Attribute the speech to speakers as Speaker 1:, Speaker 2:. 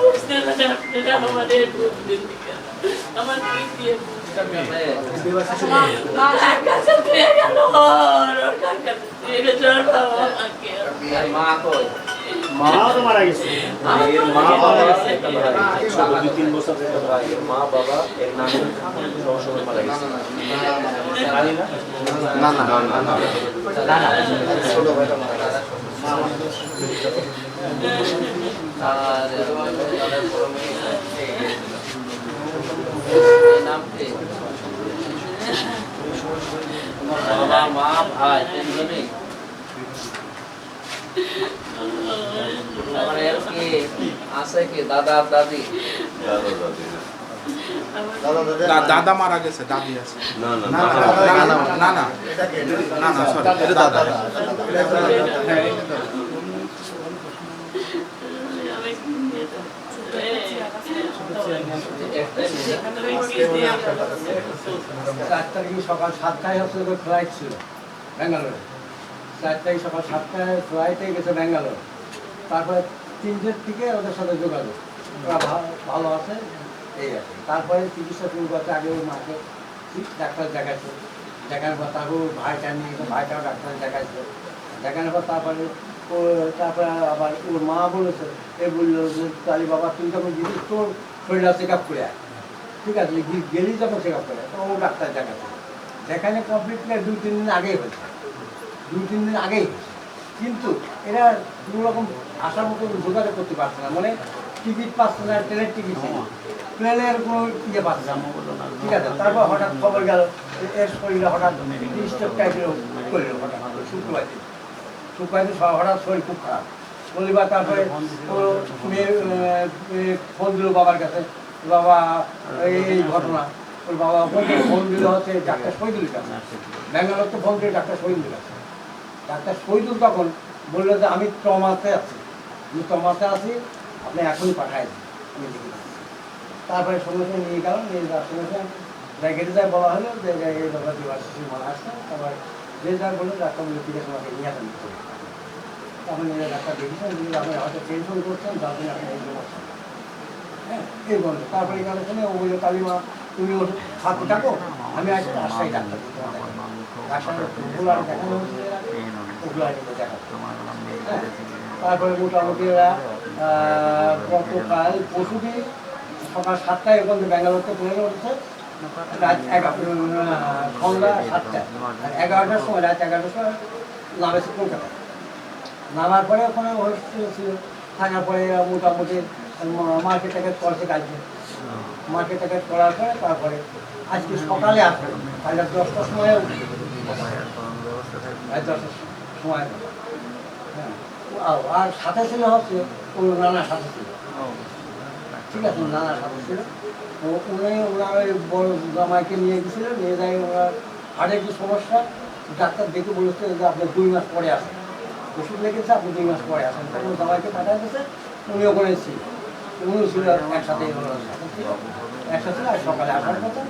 Speaker 1: বুঝতে পারে আপনারা আমাদের বুঝতেন আমার কি দিয়ে
Speaker 2: মা তো মারা গেছে মা বাবা 2-3 বছর
Speaker 3: মা বাবা এর নাম সবসময় মারা গেছে
Speaker 2: না না না না না ছোট ভাইটা মারা গেছে
Speaker 3: বাবা মা ভাই তিনজনই আমার এর কি আছে কি দাদা দাদি
Speaker 4: দাদা মারা গেছে দাদি আছে
Speaker 2: না না
Speaker 4: না না না না না না সরি এটা দাদা
Speaker 5: সকাল 7টায় হচ্ছে ফ্লাইট ছিল ব্যাঙ্গালোরে 4 তারিখ সকাল 7টায় ফ্লাইটে গেছে ব্যাঙ্গালোর তারপরে 3টের থেকে ওদের সাথে যোগাযোগ ওরা ভালো আছে এই আছে তারপরে চিকিৎসা শুরু করতে আগে ওর মাকে ডাক্তার দেখাচ্ছে দেখানোর পর তারপর ভাইটা নিয়ে গেছে ভাইটাও ডাক্তার দেখাচ্ছে দেখানোর পর তারপরে আবার ওর মা বলেছে এ বললো যে তালি বাবা তুই যখন গেছিস তোর শরীরটা চেক আপ করে আয় ঠিক আছে গেলি যখন চেক আপ করে তো ও ডাক্তার দেখাচ্ছে দেখানে কমপ্লিটলি 2-3 দিন আগেই হয়েছে 2-3 দিন আগেই কিন্তু এরা কোনো রকম আসার মতো যোগাযোগ করতে পারছে না মানে টিকিট পাচ্ছে না ট্রেনের টিকিট প্লেনের কোনো ইয়ে পাচ্ছে না ঠিক আছে তারপর হঠাৎ খবর গেল এর শরীরে হঠাৎ স্ট্রোক টাইপের করল হঠাৎ শুক্রবার হঠাৎ শরীর খুব খারাপ বলিবা তারপরে মেয়ে ফোন দিল বাবার কাছে বাবা এই ঘটনা ওর বাবা ফোন দিল হচ্ছে ডাক্তার শহীদুল কাছে ব্যাঙ্গালোর তো ফোন দিল ডাক্তার শহীদুল কাছে ডাক্তার শহীদুল তখন বললো যে আমি ট্রমাতে আছি আপনি এখনই পাঠাই দিন আমি দেখে তারপরে সঙ্গে সঙ্গে নিয়ে গেলাম নিয়ে যাওয়ার সঙ্গে সঙ্গে জায়গাতে যাই বলা হলো যে এই বাবা দিবাশিসি মারা আসছে তারপর যে যা বললো ডাক্তার বলে ঠিক আছে আমাকে নিয়ে আসেন তখন ডাক্তার দেখেছেন আপনি হয়তো টেনশন করছেন যার জন্য আপনি এই করছেন হ্যাঁ এই বললো তারপরে গেলে শুনে ও বললো কালিমা তুমি ওর হাতে থাকো আমি আজ রাজশাহী ডাক্তার দেখানো হয়েছে তারপরে মোটামুটি ওরা গতকাল পরশুদিন সকাল 7টায় ওখান থেকে ব্যাঙ্গালোরতে প্লেনে উঠেছে রাত 11 সন্ধ্যা 7টায় 11টার সময় রাত 11টার সময় নামেছে কলকাতায় নামার পরে ওখানে ছিল থাকার পরে মোটামুটি মার্কেট টার্কেট করছে কালকে মার্কেট টার্কেট করার পরে তারপরে আজকে সকালে আসবে তাহলে 10টার সময় 10টার সময় হ্যাঁ আর সাথে ছিল হচ্ছে ওর নানার সাথে ছিল ঠিক আছে নানার সাথে ছিল ওনার ওই বড় জামাইকে নিয়ে গেছিলেন নিয়ে যায় ওনার হাড়ে কি সমস্যা ডাক্তার দেখে বলেছে যে আপনি 2 মাস পরে আসেন ওষুধ লেগেছে আপনি 2 মাস পরে আসেন তখন জামাইকে পাঠিয়ে দিয়েছে উনি ওখানে ছিল উনিও ছিল একসাথে ছিল আর সকালে আসার কথা